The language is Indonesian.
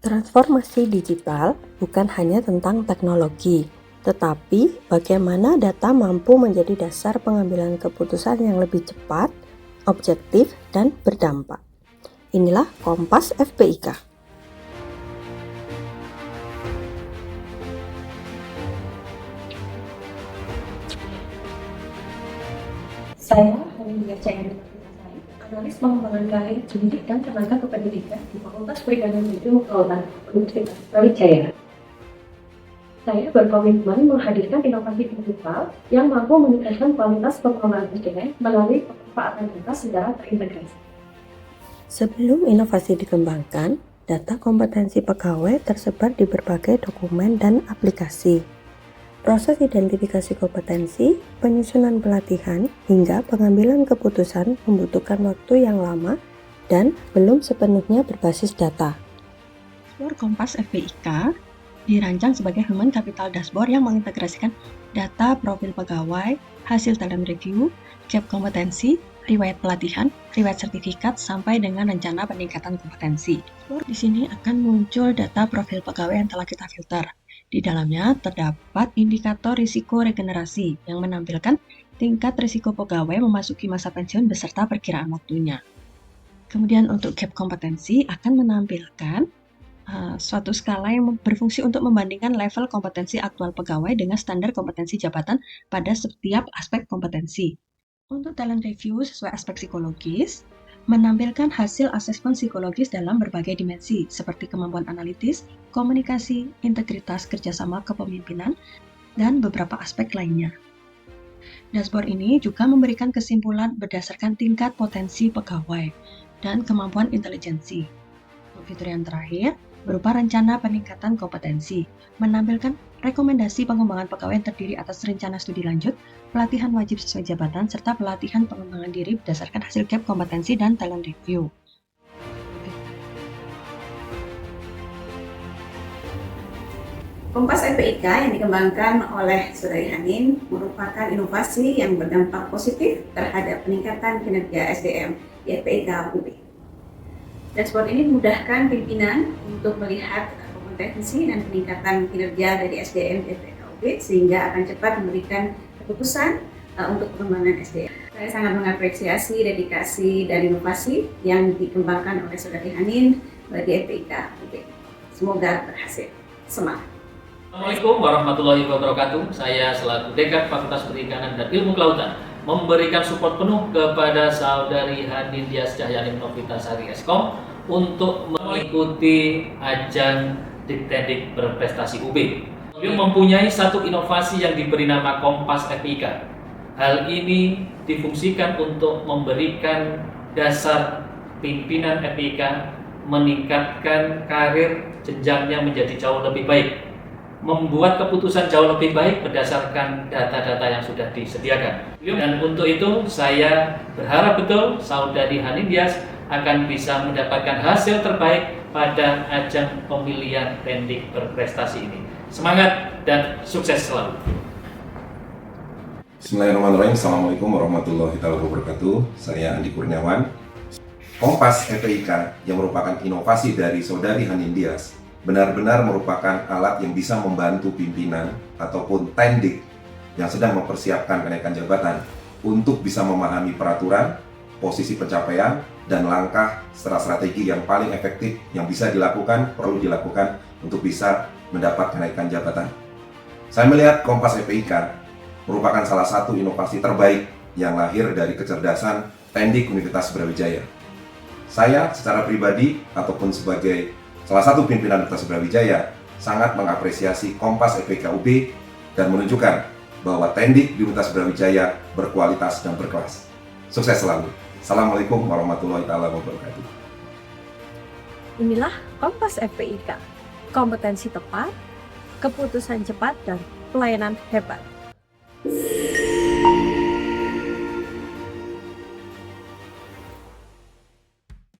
Transformasi digital bukan hanya tentang teknologi, tetapi bagaimana data mampu menjadi dasar pengambilan keputusan yang lebih cepat, objektif, dan berdampak. Inilah Kompas FPIK. Saya Hanindya Cahaya, analis pengembangan karir pendidik dan tenaga kependidikan di Fakultas Perikanan dan Ilmu Kelautan Universitas Brawijaya. Saya berkomitmen menghadirkan inovasi digital yang mampu meningkatkan kualitas pengembangan SDM melalui pemanfaatan data secara terintegrasi. Sebelum inovasi dikembangkan, data kompetensi pegawai tersebar di berbagai dokumen dan aplikasi. Proses identifikasi kompetensi, penyusunan pelatihan, hingga pengambilan keputusan membutuhkan waktu yang lama dan belum sepenuhnya berbasis data. Dashboard Kompas FPIK dirancang sebagai human capital dashboard yang mengintegrasikan data profil pegawai, hasil talent review, gap kompetensi, riwayat pelatihan, riwayat sertifikat, sampai dengan rencana peningkatan kompetensi. Di sini akan muncul data profil pegawai yang telah kita filter. Di dalamnya terdapat indikator risiko regenerasi yang menampilkan tingkat risiko pegawai memasuki masa pensiun beserta perkiraan waktunya. Kemudian untuk gap kompetensi akan menampilkan suatu skala yang berfungsi untuk membandingkan level kompetensi aktual pegawai dengan standar kompetensi jabatan pada setiap aspek kompetensi. Untuk talent review sesuai aspek psikologis, menampilkan hasil asesmen psikologis dalam berbagai dimensi seperti kemampuan analitis, komunikasi, integritas, kerjasama kepemimpinan, dan beberapa aspek lainnya. Dashboard ini juga memberikan kesimpulan berdasarkan tingkat potensi pegawai dan kemampuan intelijensi. Untuk fitur yang terakhir, berupa rencana peningkatan kompetensi, menampilkan rekomendasi pengembangan pegawai yang terdiri atas rencana studi lanjut, pelatihan wajib sesuai jabatan, serta pelatihan pengembangan diri berdasarkan hasil gap kompetensi dan talent review. Kompas FPIK yang dikembangkan oleh Saudari Hanin merupakan inovasi yang berdampak positif terhadap peningkatan kinerja SDM di FPIK UB. Dashboard ini memudahkan pimpinan untuk melihat kompetensi dan peningkatan kinerja dari SDM di FPIK UB sehingga akan cepat memberikan keputusan untuk pengembangan SDM. Saya sangat mengapresiasi dedikasi dan inovasi yang dikembangkan oleh Saudari Hanin di FPIK UB. Semoga berhasil. Semangat! Assalamualaikum warahmatullahi wabarakatuh. Saya selaku Dekan Fakultas Perikanan dan Ilmu Kelautan memberikan support penuh kepada Saudari Hanindya Cahaya Novitasari Eskom untuk mengikuti ajang Diktendik Berprestasi UB. Beliau mempunyai satu inovasi yang diberi nama Kompas FPIK. Hal ini difungsikan untuk memberikan dasar pimpinan FPIK meningkatkan karir jenjangnya menjadi jauh lebih baik, membuat keputusan jauh lebih baik berdasarkan data-data yang sudah disediakan. Dan untuk itu saya berharap betul Saudari Hanindya akan bisa mendapatkan hasil terbaik pada ajang pemilihan Tendik Berprestasi ini. Semangat dan sukses selalu. Bismillahirrahmanirrahim. Assalamualaikum warahmatullahi wabarakatuh. Saya Andi Kurniawan. Kompas FPIK yang merupakan inovasi dari Saudari Hanindya benar-benar merupakan alat yang bisa membantu pimpinan ataupun tendik yang sedang mempersiapkan kenaikan jabatan untuk bisa memahami peraturan, posisi pencapaian, dan langkah strategi yang paling efektif yang bisa dilakukan, perlu dilakukan untuk bisa mendapat kenaikan jabatan. Saya melihat Kompas FPIK merupakan salah satu inovasi terbaik yang lahir dari kecerdasan Tendik Universitas Brawijaya. Saya secara pribadi ataupun sebagai salah satu pimpinan Universitas Brawijaya sangat mengapresiasi Kompas FPIK UB dan menunjukkan bahwa Tendik di Universitas Brawijaya berkualitas dan berkelas. Sukses selalu. Assalamualaikum warahmatullahi wabarakatuh. Inilah Kompas FPIK, kompetensi tepat, keputusan cepat, dan pelayanan hebat.